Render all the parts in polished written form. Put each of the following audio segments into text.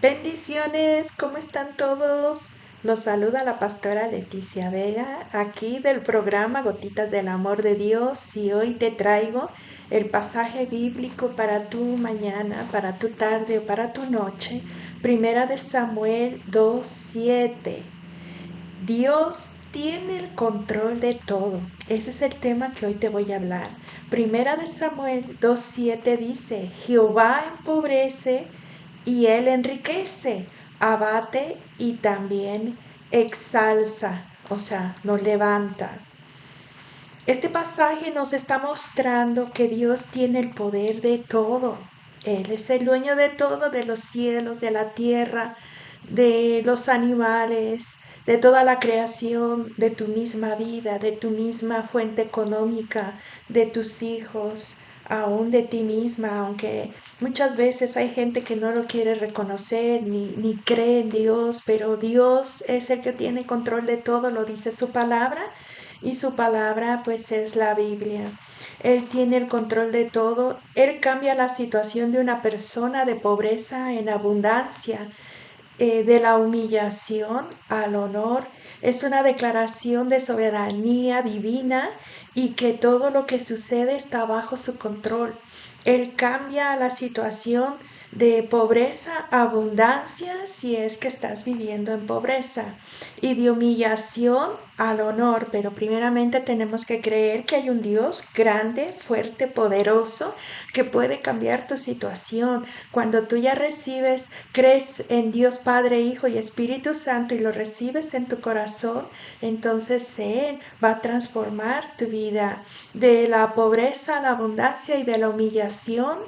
Bendiciones, ¿cómo están todos? Los saluda la pastora Leticia Vega, aquí del programa Gotitas del Amor de Dios, y hoy te traigo el pasaje bíblico para tu mañana, para tu tarde o para tu noche, Primera de Samuel 2:7. Dios tiene el control de todo. Ese es el tema que hoy te voy a hablar. Primera de Samuel 2:7 dice, Jehová empobrece y él enriquece, abate y también exalza, o sea, nos levanta. Este pasaje nos está mostrando que Dios tiene el poder de todo. Él es el dueño de todo, de los cielos, de la tierra, de los animales, de toda la creación, de tu misma vida, de tu misma fuente económica, de tus hijos, aún de ti misma, aunque muchas veces hay gente que no lo quiere reconocer ni cree en Dios, pero Dios es el que tiene control de todo, lo dice su palabra, y su palabra pues es la Biblia. Él tiene el control de todo. Él cambia la situación de una persona de pobreza en abundancia, de la humillación al honor. Es una declaración de soberanía divina y que todo lo que sucede está bajo su control. Él cambia la situación de pobreza a abundancia si es que estás viviendo en pobreza, y de humillación al honor, pero primeramente tenemos que creer que hay un Dios grande, fuerte, poderoso, que puede cambiar tu situación. Cuando tú ya recibes, crees en Dios Padre, Hijo y Espíritu Santo y lo recibes en tu corazón, entonces Él va a transformar tu vida de la pobreza a la abundancia y de la humillación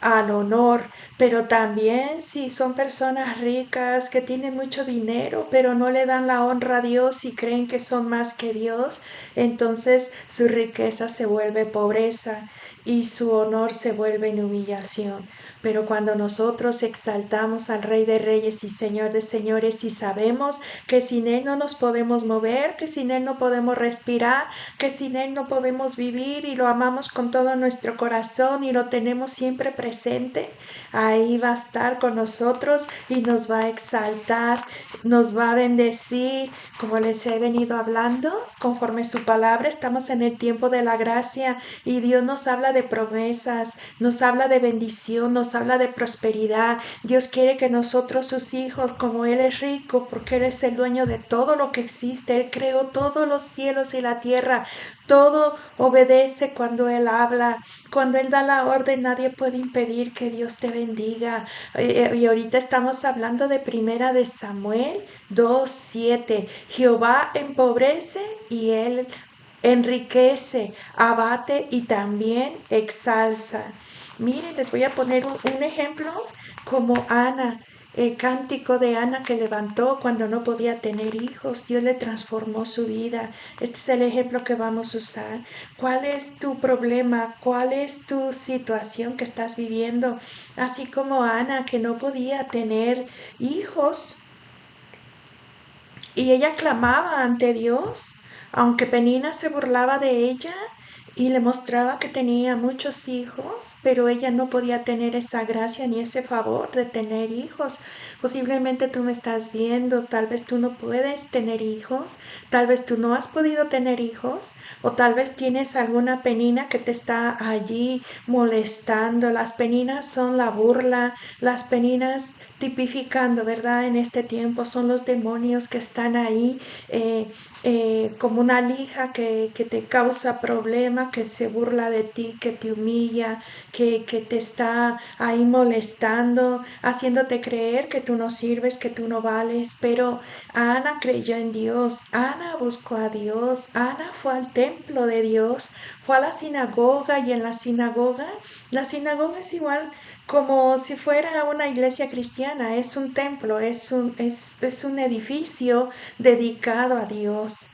al honor. Pero también si son personas ricas que tienen mucho dinero, pero no le dan la honra a Dios y creen que son más que Dios, entonces su riqueza se vuelve pobreza y su honor se vuelve en humillación. Pero cuando nosotros exaltamos al Rey de Reyes y Señor de Señores y sabemos que sin Él no nos podemos mover, que sin Él no podemos respirar, que sin Él no podemos vivir, y lo amamos con todo nuestro corazón y lo tenemos siempre presente, ahí va a estar con nosotros y nos va a exaltar, nos va a bendecir, como les he venido hablando, conforme su palabra. Estamos en el tiempo de la gracia y Dios nos habla de promesas, nos habla de bendición, nos habla de prosperidad. Dios quiere que nosotros, sus hijos, como Él es rico, porque Él es el dueño de todo lo que existe, Él creó todos los cielos y la tierra, todo obedece cuando Él habla, cuando Él da la orden, nadie puede impedir que Dios te bendiga. Y ahorita estamos hablando de Primera de Samuel 2:7. Jehová empobrece y Él enriquece, abate y también exalza. Miren, les voy a poner un ejemplo como Ana. El cántico de Ana que levantó cuando no podía tener hijos, Dios le transformó su vida. Este es el ejemplo que vamos a usar. ¿Cuál es tu problema? ¿Cuál es tu situación que estás viviendo? Así como Ana, que no podía tener hijos, y ella clamaba ante Dios, aunque Penina se burlaba de ella y le mostraba que tenía muchos hijos, pero ella no podía tener esa gracia ni ese favor de tener hijos. Posiblemente tú me estás viendo, tal vez tú no puedes tener hijos, tal vez tú no has podido tener hijos, o tal vez tienes alguna penina que te está allí molestando. Las peninas son la burla, las peninas tipificando, ¿verdad? En este tiempo son los demonios que están ahí, como una lija que te causa problema, que se burla de ti, que te humilla, que te está ahí molestando, haciéndote creer que tú no sirves, que tú no vales. Pero Ana creyó en Dios, Ana buscó a Dios, Ana fue al templo de Dios, fue a la sinagoga, y en la sinagoga es igual como si fuera una iglesia cristiana, es un templo, es un edificio dedicado a Dios.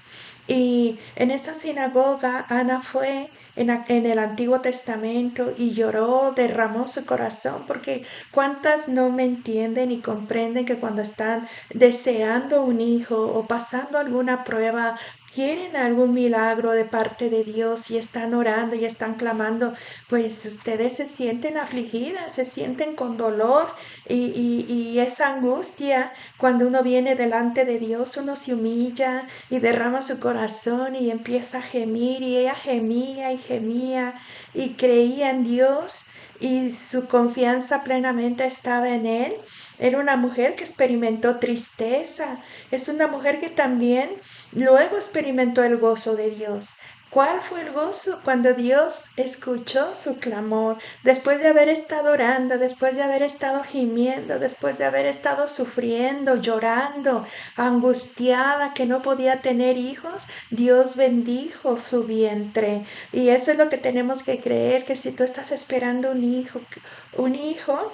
Y en esa sinagoga Ana fue en el Antiguo Testamento y lloró, derramó su corazón, porque cuántas no me entienden y comprenden que cuando están deseando un hijo o pasando alguna prueba quieren algún milagro de parte de Dios y están orando y están clamando, pues ustedes se sienten afligidas, se sienten con dolor y esa angustia. Cuando uno viene delante de Dios, uno se humilla y derrama su corazón y empieza a gemir, y ella gemía y gemía y creía en Dios y su confianza plenamente estaba en Él. Era una mujer que experimentó tristeza, es una mujer que también luego experimentó el gozo de Dios. ¿Cuál fue el gozo? Cuando Dios escuchó su clamor, después de haber estado orando, después de haber estado gimiendo, después de haber estado sufriendo, llorando, angustiada, que no podía tener hijos, Dios bendijo su vientre. Y eso es lo que tenemos que creer, que si tú estás esperando un hijo,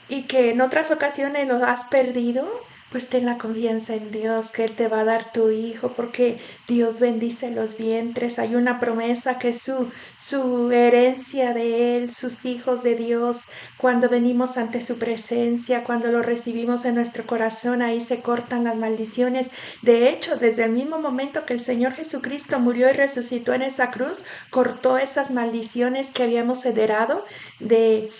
y que en otras ocasiones lo has perdido, pues ten la confianza en Dios, que Él te va a dar tu hijo, porque Dios bendice los vientres. Hay una promesa que su herencia de Él, sus hijos de Dios, cuando venimos ante su presencia, cuando lo recibimos en nuestro corazón, ahí se cortan las maldiciones. De hecho, desde el mismo momento que el Señor Jesucristo murió y resucitó en esa cruz, cortó esas maldiciones que habíamos heredado de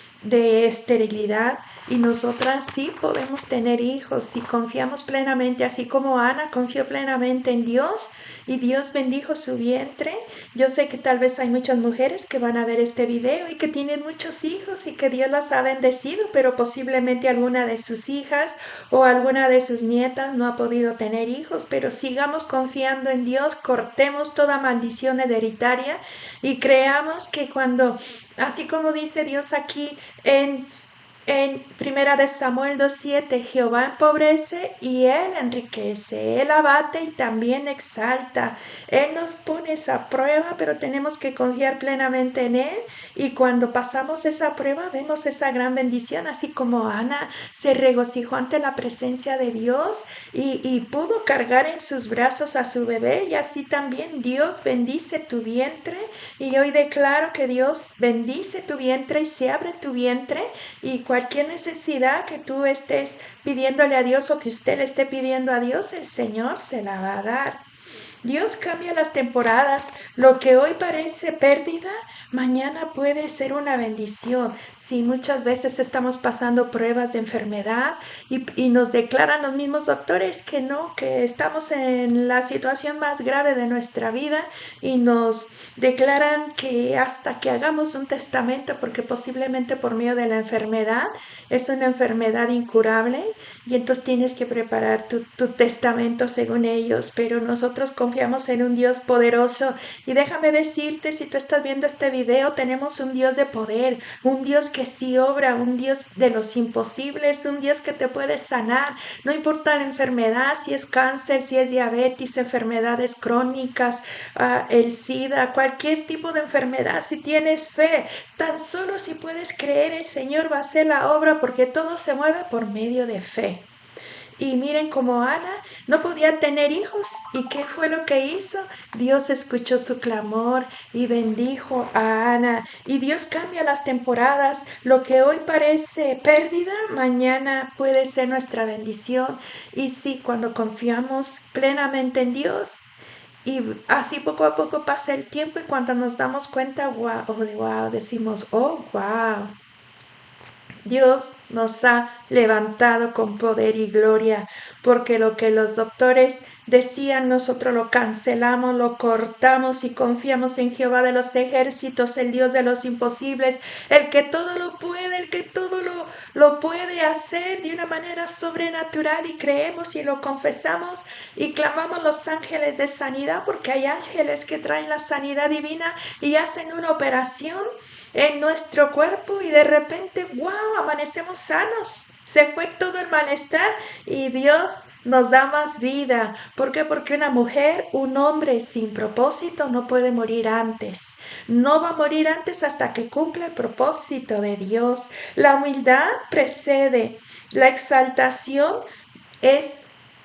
esterilidad, y nosotras sí podemos tener hijos si confiamos plenamente, así como Ana confió plenamente en Dios y Dios bendijo su vientre. Yo sé que tal vez hay muchas mujeres que van a ver este video y que tienen muchos hijos y que Dios las ha bendecido, pero posiblemente alguna de sus hijas o alguna de sus nietas no ha podido tener hijos. Pero sigamos confiando en Dios, cortemos toda maldición hereditaria y creamos que cuando, así como dice Dios aquí en Primera de Samuel 2:7, Jehová empobrece y Él enriquece, Él abate y también exalta. Él nos pone esa prueba, pero tenemos que confiar plenamente en Él, y cuando pasamos esa prueba vemos esa gran bendición, así como Ana se regocijó ante la presencia de Dios y pudo cargar en sus brazos a su bebé, y así también Dios bendice tu vientre. Y hoy declaro que Dios bendice tu vientre y se abre tu vientre, y cualquier necesidad que tú estés pidiéndole a Dios o que usted le esté pidiendo a Dios, el Señor se la va a dar. Dios cambia las temporadas. Lo que hoy parece pérdida, mañana puede ser una bendición. Sí, muchas veces estamos pasando pruebas de enfermedad y nos declaran los mismos doctores que no, que estamos en la situación más grave de nuestra vida, y nos declaran que hasta que hagamos un testamento, porque posiblemente por medio de la enfermedad es una enfermedad incurable, y entonces tienes que preparar tu testamento según ellos. Pero nosotros confiamos en un Dios poderoso, y déjame decirte, si tú estás viendo este video, tenemos un Dios de poder, un Dios que sí obra, un Dios de los imposibles, un Dios que te puede sanar, no importa la enfermedad, si es cáncer, si es diabetes, enfermedades crónicas, el SIDA, cualquier tipo de enfermedad. Si tienes fe, tan solo si puedes creer, el Señor va a hacer la obra, porque todo se mueve por medio de fe. Y miren cómo Ana no podía tener hijos. ¿Y qué fue lo que hizo? Dios escuchó su clamor y bendijo a Ana. Y Dios cambia las temporadas. Lo que hoy parece pérdida, mañana puede ser nuestra bendición. Y sí, cuando confiamos plenamente en Dios, y así poco a poco pasa el tiempo, y cuando nos damos cuenta, wow, decimos, oh, wow. Dios nos ha levantado con poder y gloria, porque lo que los doctores decían, nosotros lo cancelamos, lo cortamos y confiamos en Jehová de los ejércitos, el Dios de los imposibles, el que todo lo puede, el que todo lo puede hacer de una manera sobrenatural, y creemos y lo confesamos y clamamos los ángeles de sanidad, porque hay ángeles que traen la sanidad divina y hacen una operación en nuestro cuerpo, y de repente, wow, amanecemos sanos. Se fue todo el malestar y Dios nos da más vida. ¿Por qué? Porque una mujer, un hombre sin propósito no puede morir antes. No va a morir antes hasta que cumpla el propósito de Dios. La humildad precede. La exaltación es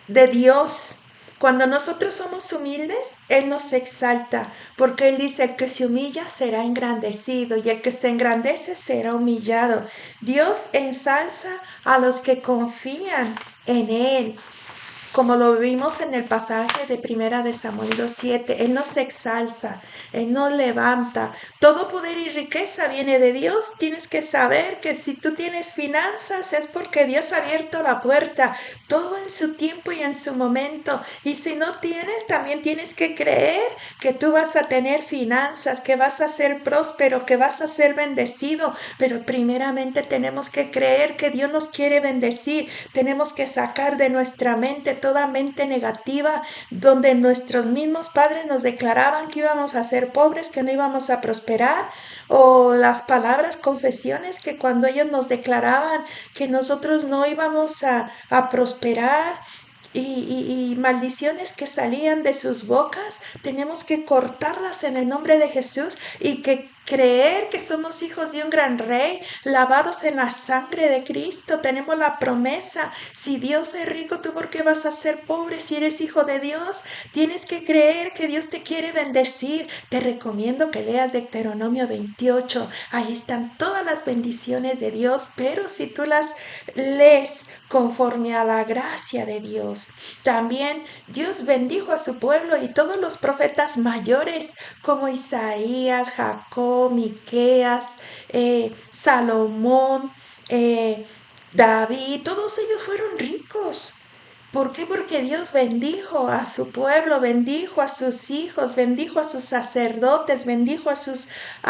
de Dios. Cuando nosotros somos humildes, Él nos exalta, porque Él dice: el que se humilla será engrandecido, y el que se engrandece será humillado. Dios ensalza a los que confían en Él. como lo vimos en el pasaje de Primera de Samuel 2:7. Él nos exalta, Él nos levanta. Todo poder y riqueza viene de Dios. Tienes que saber que si tú tienes finanzas es porque Dios ha abierto la puerta, todo en su tiempo y en su momento. Y si no tienes, también tienes que creer que tú vas a tener finanzas, que vas a ser próspero, que vas a ser bendecido. Pero primeramente tenemos que creer que Dios nos quiere bendecir. Tenemos que sacar de nuestra mente toda mente negativa, donde nuestros mismos padres nos declaraban que íbamos a ser pobres, que no íbamos a prosperar, o las palabras, confesiones que cuando ellos nos declaraban que nosotros no íbamos a prosperar, y maldiciones que salían de sus bocas, tenemos que cortarlas en el nombre de Jesús y que creer que somos hijos de un gran rey, lavados en la sangre de Cristo. Tenemos la promesa. Si Dios es rico, ¿tú por qué vas a ser pobre si eres hijo de Dios? Tienes que creer que Dios te quiere bendecir. Te recomiendo que leas Deuteronomio 28. Ahí están todas las bendiciones de Dios, pero si tú las lees conforme a la gracia de Dios. También Dios bendijo a su pueblo y todos los profetas mayores como Isaías, Jacob, Miqueas, Salomón, David, todos ellos fueron ricos. ¿Por qué? Porque Dios bendijo a su pueblo, bendijo a sus hijos, bendijo a sus sacerdotes, bendijo a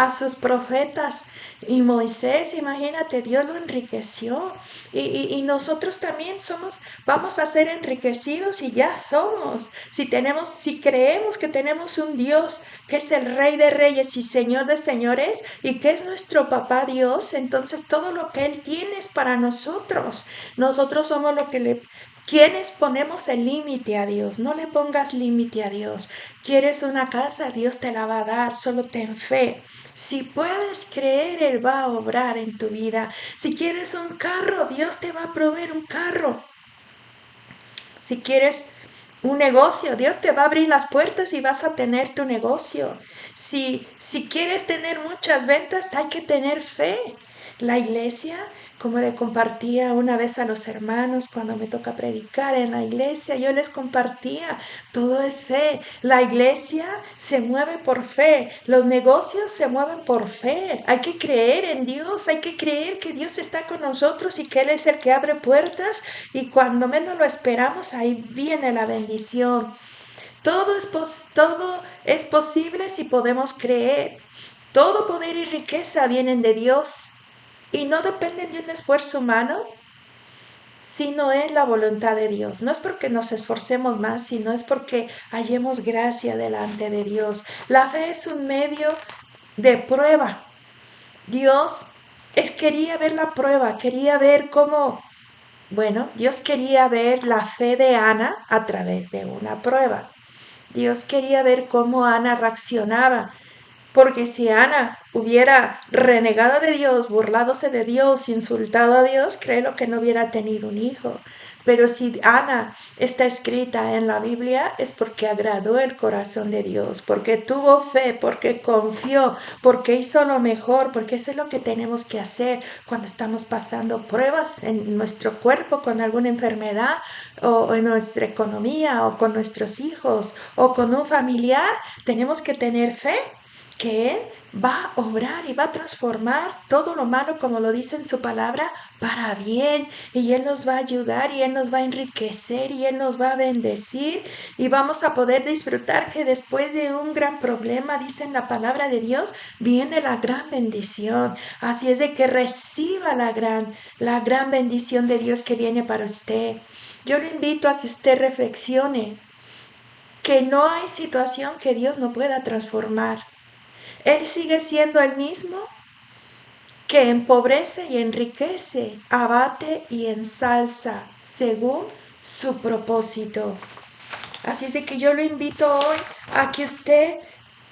sus profetas. Y Moisés, imagínate, Dios lo enriqueció. Y nosotros también vamos a ser enriquecidos y ya somos. Si creemos que tenemos un Dios que es el Rey de Reyes y Señor de Señores y que es nuestro papá Dios, entonces todo lo que Él tiene es para nosotros. Nosotros somos quienes ponemos el límite a Dios. No le pongas límite a Dios. ¿Quieres una casa? Dios te la va a dar, solo ten fe. Si puedes creer, Él va a obrar en tu vida. Si quieres un carro, Dios te va a proveer un carro. Si quieres un negocio, Dios te va a abrir las puertas y vas a tener tu negocio. Si quieres tener muchas ventas, hay que tener fe. La iglesia, como le compartía una vez a los hermanos cuando me toca predicar en la iglesia, yo les compartía, todo es fe. La iglesia se mueve por fe, los negocios se mueven por fe. Hay que creer en Dios, hay que creer que Dios está con nosotros y que Él es el que abre puertas y cuando menos lo esperamos, ahí viene la bendición. Todo es posible si podemos creer. Todo poder y riqueza vienen de Dios y no dependen de un esfuerzo humano, sino es la voluntad de Dios. No es porque nos esforcemos más, sino es porque hallemos gracia delante de Dios. La fe es un medio de prueba. Dios quería ver la prueba, quería ver Dios quería ver la fe de Ana a través de una prueba. Dios quería ver cómo Ana reaccionaba, porque si Ana hubiera renegado de Dios, burladose de Dios, insultado a Dios, créelo que no hubiera tenido un hijo. Pero si Ana está escrita en la Biblia es porque agradó el corazón de Dios, porque tuvo fe, porque confió, porque hizo lo mejor, porque eso es lo que tenemos que hacer cuando estamos pasando pruebas en nuestro cuerpo con alguna enfermedad o en nuestra economía o con nuestros hijos o con un familiar. Tenemos que tener fe que Él va a obrar y va a transformar todo lo malo, como lo dice en su palabra, para bien. Y Él nos va a ayudar y Él nos va a enriquecer y Él nos va a bendecir y vamos a poder disfrutar que después de un gran problema, dice en la palabra de Dios, viene la gran bendición. Así es de que reciba la gran bendición de Dios que viene para usted. Yo le invito a que usted reflexione que no hay situación que Dios no pueda transformar. Él sigue siendo el mismo que empobrece y enriquece, abate y ensalza según su propósito. Así es de que yo lo invito hoy a que usted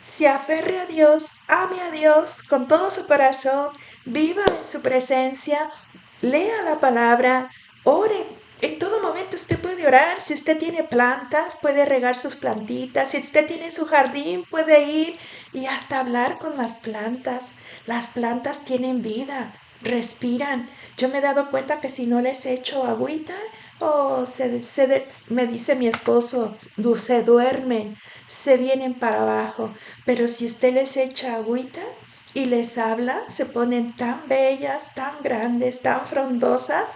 se aferre a Dios, ame a Dios con todo su corazón, viva en su presencia, lea la palabra, ore. En todo momento usted puede orar. Si usted tiene plantas, puede regar sus plantitas. Si usted tiene su jardín, puede ir y hasta hablar con las plantas. Las plantas tienen vida, respiran. Yo me he dado cuenta que si no les echo agüita, Me dice mi esposo, se duermen, se vienen para abajo, pero si usted les echa agüita y les habla, se ponen tan bellas, tan grandes, tan frondosas,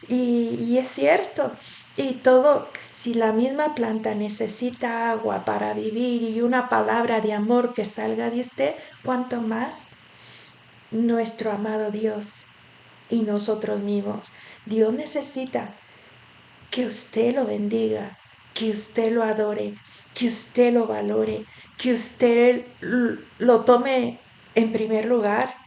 y es cierto. Y todo, si la misma planta necesita agua para vivir y una palabra de amor que salga de usted, cuánto más nuestro amado Dios y nosotros mismos. Dios necesita que usted lo bendiga, que usted lo adore, que usted lo valore, que usted lo tome en primer lugar.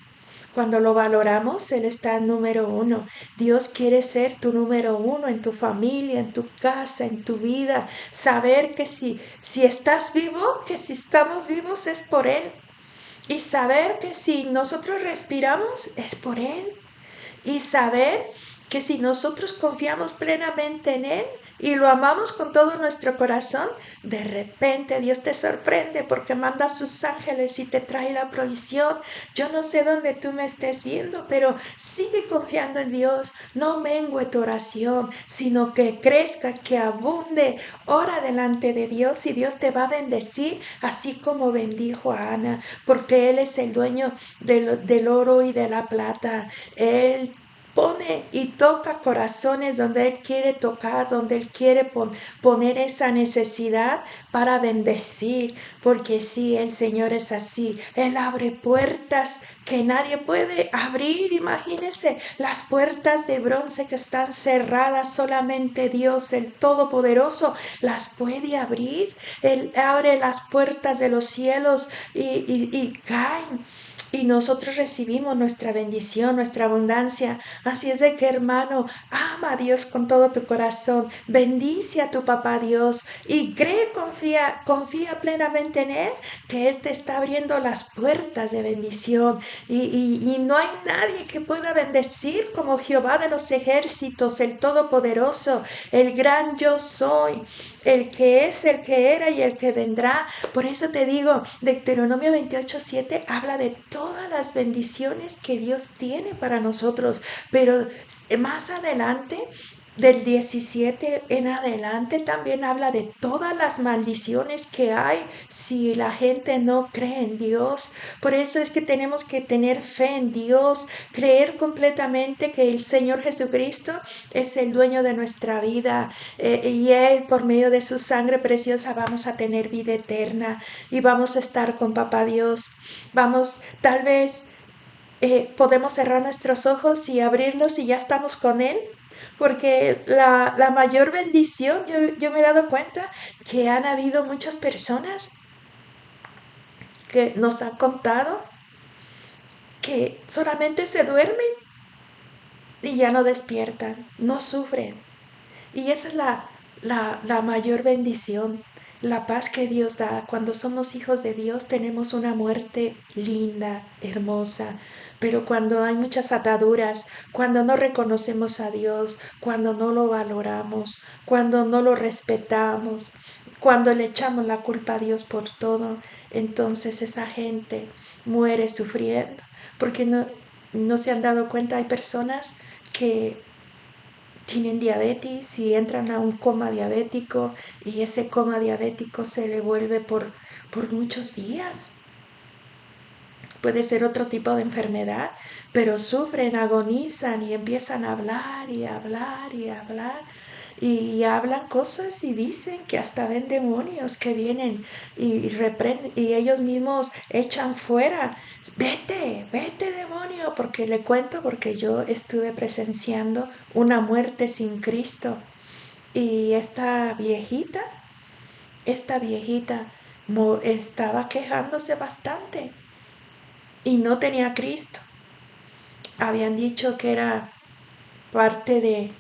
Cuando lo valoramos, Él está en número uno. Dios quiere ser tu número uno en tu familia, en tu casa, en tu vida. Saber que si estás vivo, que si estamos vivos es por Él. Y saber que si nosotros respiramos es por Él. Y saber que si nosotros confiamos plenamente en Él y lo amamos con todo nuestro corazón, de repente Dios te sorprende porque manda a sus ángeles y te trae la provisión. Yo no sé dónde tú me estés viendo, pero sigue confiando en Dios. No mengue tu oración, sino que crezca, que abunde. Ora delante de Dios y Dios te va a bendecir, así como bendijo a Ana, porque Él es el dueño del oro y de la plata. Él pone y toca corazones donde Él quiere tocar, donde Él quiere poner esa necesidad para bendecir, porque sí, el Señor es así. Él abre puertas que nadie puede abrir. Imagínense las puertas de bronce que están cerradas, solamente Dios, el Todopoderoso, las puede abrir. Él abre las puertas de los cielos y caen. Y nosotros recibimos nuestra bendición, nuestra abundancia. Así es de que, hermano, ama a Dios con todo tu corazón. Bendice a tu papá Dios y cree, confía plenamente en Él, que Él te está abriendo las puertas de bendición. Y no hay nadie que pueda bendecir como Jehová de los ejércitos, el Todopoderoso, el gran yo soy, el que es, el que era y el que vendrá. Por eso te digo, Deuteronomio 28:7 habla de todas las bendiciones que Dios tiene para nosotros, pero más adelante, del 17 en adelante, también habla de todas las maldiciones que hay si la gente no cree en Dios. Por eso es que tenemos que tener fe en Dios, creer completamente que el Señor Jesucristo es el dueño de nuestra vida, y Él, por medio de su sangre preciosa, vamos a tener vida eterna y vamos a estar con Papá Dios. Vamos, tal vez podemos cerrar nuestros ojos y abrirlos y ya estamos con Él. Porque la mayor bendición, yo me he dado cuenta que han habido muchas personas que nos han contado que solamente se duermen y ya no despiertan, no sufren. Y esa es la mayor bendición, la paz que Dios da. Cuando somos hijos de Dios tenemos una muerte linda, hermosa. Pero cuando hay muchas ataduras, cuando no reconocemos a Dios, cuando no lo valoramos, cuando no lo respetamos, cuando le echamos la culpa a Dios por todo, entonces esa gente muere sufriendo. Porque no se han dado cuenta, hay personas que tienen diabetes y entran a un coma diabético y ese coma diabético se le vuelve por muchos días. Puede ser otro tipo de enfermedad, pero sufren, agonizan y empiezan a hablar y hablar y hablar y hablan cosas y dicen que hasta ven demonios que vienen y reprenden y ellos mismos echan fuera. Vete, vete demonio, porque le cuento, porque yo estuve presenciando una muerte sin Cristo y esta viejita estaba quejándose bastante y no tenía Cristo. Habían dicho que era parte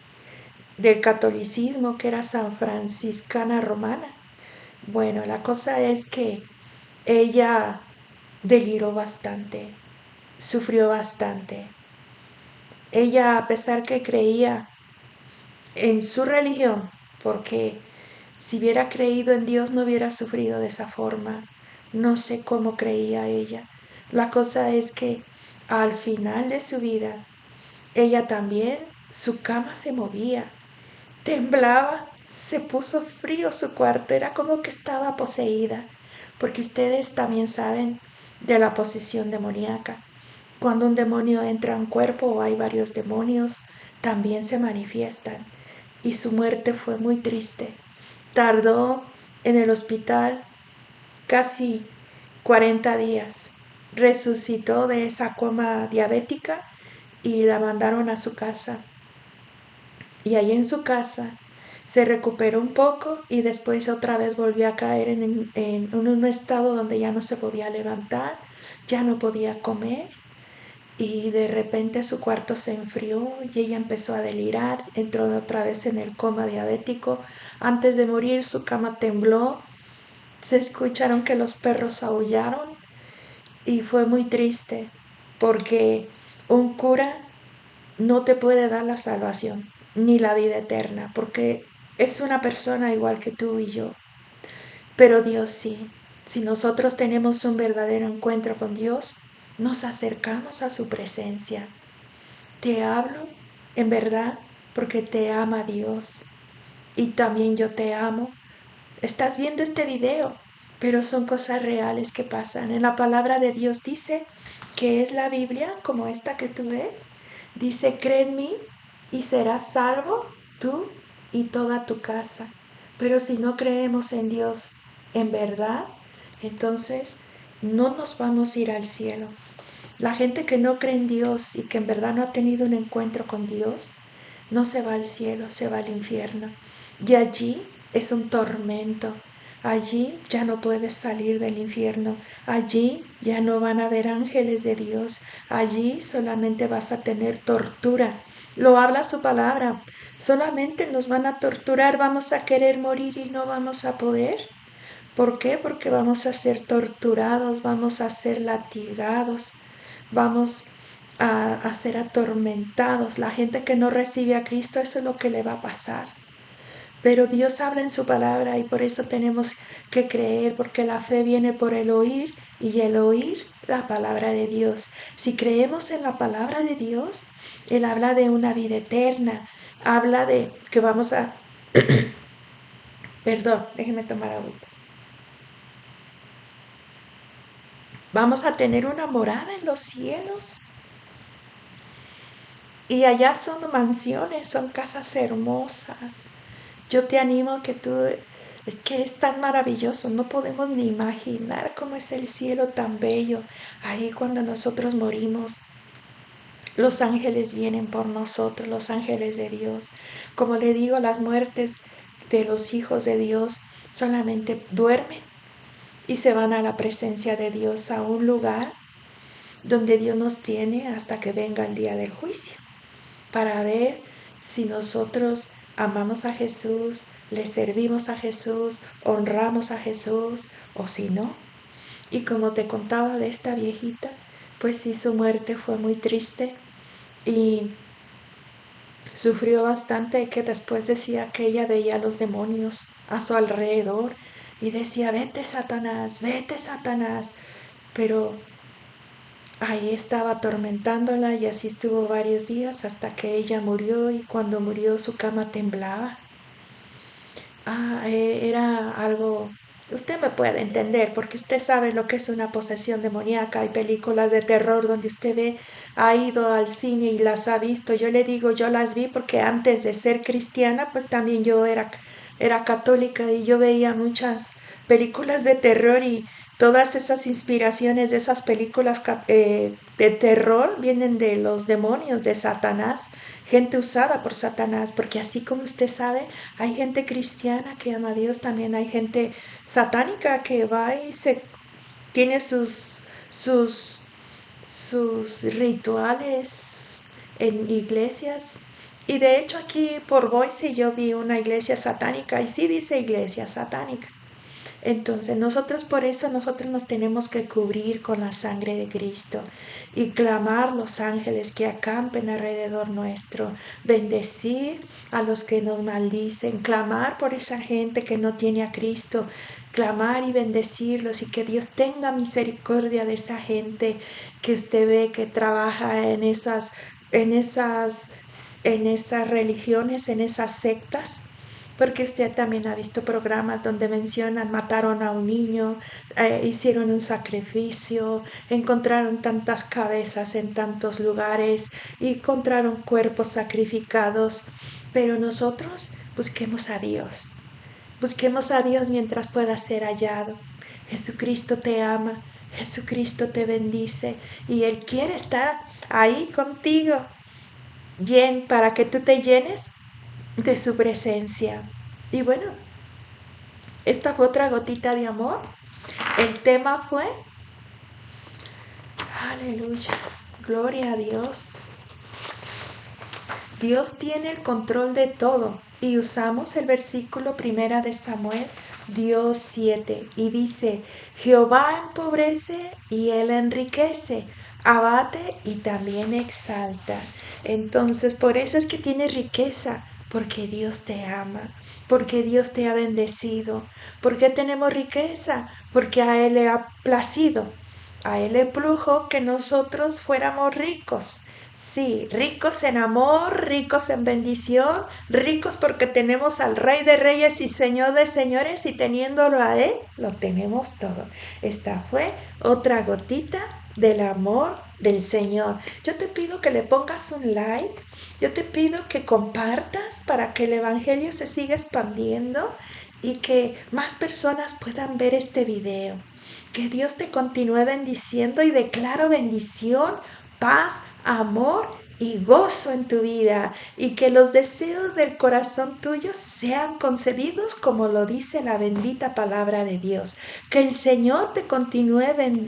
del catolicismo, que era san franciscana romana. Bueno, la cosa es que ella deliró bastante, sufrió bastante. Ella, a pesar que creía en su religión, porque si hubiera creído en Dios no hubiera sufrido de esa forma. No sé cómo creía ella. La cosa es que al final de su vida, ella también, su cama se movía temblaba, se puso frío su cuarto, era como que estaba poseída, porque ustedes también saben de la posesión demoníaca. Cuando un demonio entra a un cuerpo o hay varios demonios, también se manifiestan. Y su muerte fue muy triste. Tardó en el hospital casi 40 días. Resucitó de esa coma diabética y la mandaron a su casa. Y ahí en su casa se recuperó un poco y después otra vez volvió a caer en un estado donde ya no se podía levantar, ya no podía comer y de repente su cuarto se enfrió y ella empezó a delirar, entró otra vez en el coma diabético. Antes de morir su cama tembló, se escucharon que los perros aullaron y fue muy triste porque un cura no te puede dar la salvación ni la vida eterna porque es una persona igual que tú y yo. Pero Dios sí. Si nosotros tenemos un verdadero encuentro con Dios, nos acercamos a su presencia. Te hablo en verdad porque te ama Dios y también yo te amo. Estás viendo este video, pero son cosas reales que pasan. En la palabra de Dios dice que es la Biblia como esta que tú ves. Dice, cree en mí y serás salvo tú y toda tu casa. Pero si no creemos en Dios en verdad, entonces no nos vamos a ir al cielo. La gente que no cree en Dios y que en verdad no ha tenido un encuentro con Dios, no se va al cielo, se va al infierno. Y allí es un tormento. Allí ya no puedes salir del infierno. Allí ya no van a haber ángeles de Dios. Allí solamente vas a tener tortura. Lo habla su palabra. Solamente nos van a torturar. Vamos a querer morir y no vamos a poder. ¿Por qué? Porque vamos a ser torturados, vamos a ser latigados, vamos a ser atormentados. La gente que no recibe a Cristo, eso es lo que le va a pasar. Pero Dios habla en su palabra y por eso tenemos que creer, porque la fe viene por el oír y el oír la palabra de Dios. Si creemos en la palabra de Dios, Él habla de una vida eterna, habla de que vamos a... Perdón, déjeme tomar agüita. Vamos a tener una morada en los cielos. Y allá son mansiones, son casas hermosas. Yo te animo a que tú, es que es tan maravilloso, no podemos ni imaginar cómo es el cielo tan bello. Ahí cuando nosotros morimos, los ángeles vienen por nosotros, los ángeles de Dios. Como le digo, las muertes de los hijos de Dios solamente duermen y se van a la presencia de Dios, a un lugar donde Dios nos tiene hasta que venga el día del juicio, para ver si nosotros amamos a Jesús, le servimos a Jesús, honramos a Jesús o si no. Y como te contaba de esta viejita, pues sí, su muerte fue muy triste y sufrió bastante, que después decía que ella veía a los demonios a su alrededor y decía, vete Satanás, pero ahí estaba atormentándola y así estuvo varios días hasta que ella murió y cuando murió su cama temblaba. Era algo, usted me puede entender porque usted sabe lo que es una posesión demoníaca. Hay películas de terror donde usted ve, ha ido al cine y las ha visto. Yo le digo, yo las vi porque antes de ser cristiana, pues también yo era católica y yo veía muchas películas de terror y todas esas inspiraciones de esas películas de terror vienen de los demonios, de Satanás, gente usada por Satanás, porque así como usted sabe, hay gente cristiana que ama a Dios, también hay gente satánica que va y se tiene sus, sus rituales en iglesias. Y de hecho aquí por Boise yo vi una iglesia satánica y sí dice iglesia satánica. Entonces nosotros por eso nosotros nos tenemos que cubrir con la sangre de Cristo y clamar los ángeles que acampen alrededor nuestro, bendecir a los que nos maldicen, clamar por esa gente que no tiene a Cristo, clamar y bendecirlos y que Dios tenga misericordia de esa gente que usted ve que trabaja en esas en esas religiones, en esas sectas, porque usted también ha visto programas donde mencionan, mataron a un niño, hicieron un sacrificio, encontraron tantas cabezas en tantos lugares y encontraron cuerpos sacrificados, pero nosotros busquemos a Dios. Busquemos a Dios mientras pueda ser hallado. Jesucristo te ama, Jesucristo te bendice y Él quiere estar ahí contigo, para que tú te llenes de su presencia. Y bueno, esta fue otra gotita de amor. El tema fue, aleluya, gloria a Dios. Dios tiene el control de todo y usamos el versículo 1 de Samuel, Dios 7, y dice, Jehová empobrece y Él enriquece, abate y también exalta. Entonces, por eso es que tienes riqueza, porque Dios te ama, porque Dios te ha bendecido. ¿Por qué tenemos riqueza? Porque a Él le ha placido, a Él le plujo que nosotros fuéramos ricos. Sí, ricos en amor, ricos en bendición, ricos porque tenemos al Rey de Reyes y Señor de Señores y teniéndolo a Él, lo tenemos todo. Esta fue otra gotita del amor del Señor. Yo te pido que le pongas un like, yo te pido que compartas para que el Evangelio se siga expandiendo y que más personas puedan ver este video. Que Dios te continúe bendiciendo y declaro bendición, paz, amor y gozo en tu vida y que los deseos del corazón tuyo sean concedidos como lo dice la bendita palabra de Dios. Que el Señor te continúe bendiciendo.